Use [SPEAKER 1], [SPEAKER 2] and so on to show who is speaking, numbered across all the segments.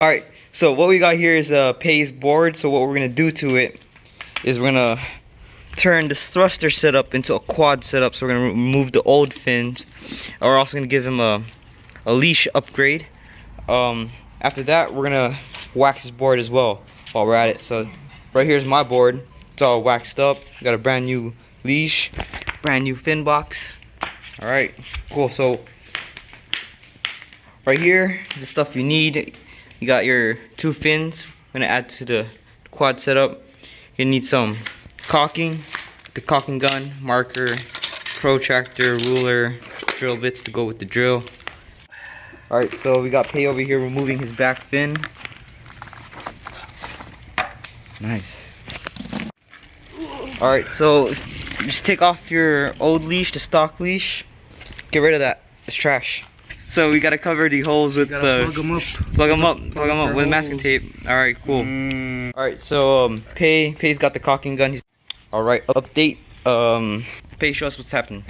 [SPEAKER 1] Alright, so what we got here is a Pay's board. So what we're gonna do to it is we're gonna turn this thruster setup into a quad setup. So we're gonna remove the old fins. And we're also gonna give him a leash upgrade. After that, we're gonna wax his board as well while we're at it. So right here's my board. It's all waxed up. Got a brand new leash, brand new fin box. Alright, cool. So right here is the stuff you need. You got your 2 fins. I'm gonna add to the quad setup. You need some caulking, the caulking gun, marker, protractor, ruler, drill bits to go with the drill. Alright, so we got Pay over here removing his back fin. Nice. Alright, so just take off your old leash, the stock leash. Get rid of that. It's trash. So we gotta cover the holes with
[SPEAKER 2] plug them up.
[SPEAKER 1] Plug them up with masking tape. Alright, cool. Alright, so Pay's got the caulking gun. Alright, update. Pay, show us what's happening.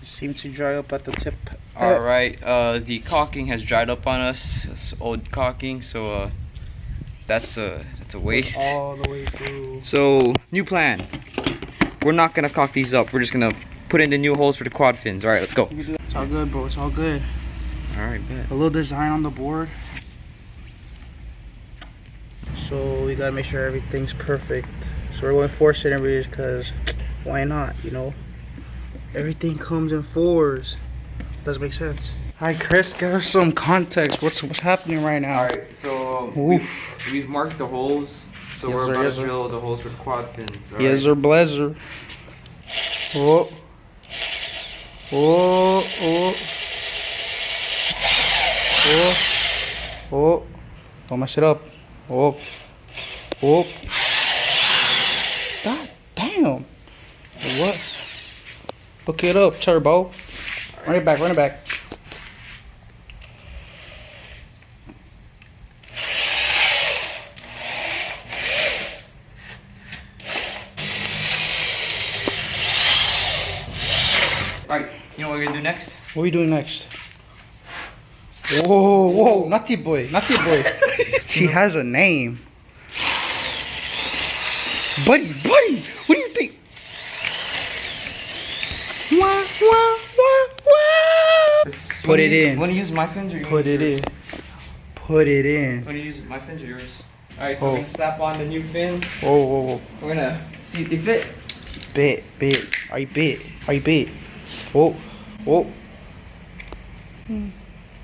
[SPEAKER 2] Seemed to dry up at the tip.
[SPEAKER 1] Alright, the caulking has dried up on us. It's old caulking, so that's a waste.
[SPEAKER 2] All the way through.
[SPEAKER 1] So new plan. We're not gonna caulk these up. We're just gonna put in the new holes for the quad fins. Alright, let's go.
[SPEAKER 2] It's all good, bro. It's all good.
[SPEAKER 1] Alright, bet.
[SPEAKER 2] A little design on the board. So we gotta make sure everything's perfect. So we're going 4 centimeters because why not, you know? Everything comes in 4s. Doesn't make sense. Hi Chris, give us some context. What's happening right now?
[SPEAKER 1] Alright, so we've marked the holes. So we're about to drill the holes for the quad fins.
[SPEAKER 2] Yes sir, blazer. Oh. Oh, oh. Oh. Oh. Don't mess it up. Oh. Oh. God damn. What? Hook it up, turbo. Run it back, run it back.
[SPEAKER 1] Alright, you know what we're gonna do next?
[SPEAKER 2] What are we doing next? Whoa, whoa, Nutty boy, Nutty boy. She has a name. Buddy, buddy, what do you think? Wah, wah, wah, wah. Put it in.
[SPEAKER 1] You wanna use my fins or you
[SPEAKER 2] Put it in. Put it in.
[SPEAKER 1] Wanna use my fins or yours? Alright, so we're gonna slap on the new fins.
[SPEAKER 2] Whoa, whoa, whoa.
[SPEAKER 1] We're gonna see if they fit.
[SPEAKER 2] Bit. Are you bit? Are you bit? Whoa, whoa.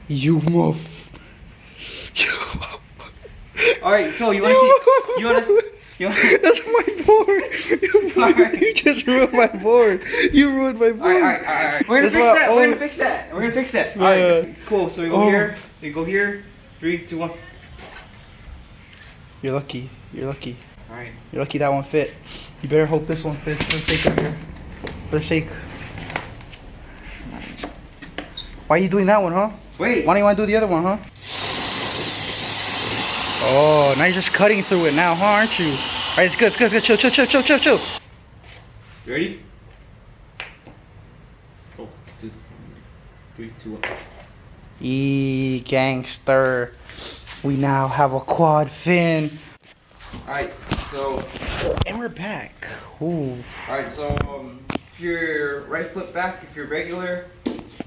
[SPEAKER 2] You muff.
[SPEAKER 1] Alright, so you wanna see? You wanna?
[SPEAKER 2] That's my board. You just ruined my board. You ruined my board.
[SPEAKER 1] Alright. We're gonna fix that. Alright, cool. So we go here. We go here. 3, 2, 1.
[SPEAKER 2] You're lucky. You're lucky.
[SPEAKER 1] Alright.
[SPEAKER 2] You're lucky that one fit. You better hope this one fits for the sake of here. For the sake. Why are you doing that one, huh?
[SPEAKER 1] Wait.
[SPEAKER 2] Why don't you want to do the other one, huh? Oh, now you're just cutting through it now, huh? Aren't you? All right, it's good. Chill.
[SPEAKER 1] You ready? Oh, let's do 3, 2, 1.
[SPEAKER 2] Gangster. We now have a quad fin.
[SPEAKER 1] Alright, so.
[SPEAKER 2] And we're back. Ooh.
[SPEAKER 1] Alright, so if you're right foot back, if you're regular,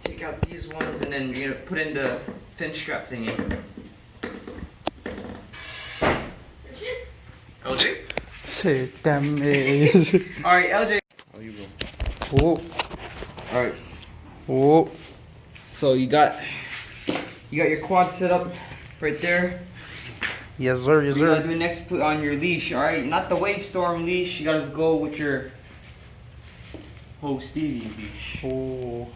[SPEAKER 1] take out these ones and then you're gonna put in the fin strap thingy. LJ?
[SPEAKER 2] Sit down, is.
[SPEAKER 1] Alright, LJ. Oh, you go.
[SPEAKER 2] Oh.
[SPEAKER 1] Alright.
[SPEAKER 2] Oh.
[SPEAKER 1] So you got your quad set up right there.
[SPEAKER 2] Yes, sir.
[SPEAKER 1] What you gotta do next, put on your leash, alright? Not the Wavestorm leash, you gotta go with your Stevie leash.
[SPEAKER 2] Oh.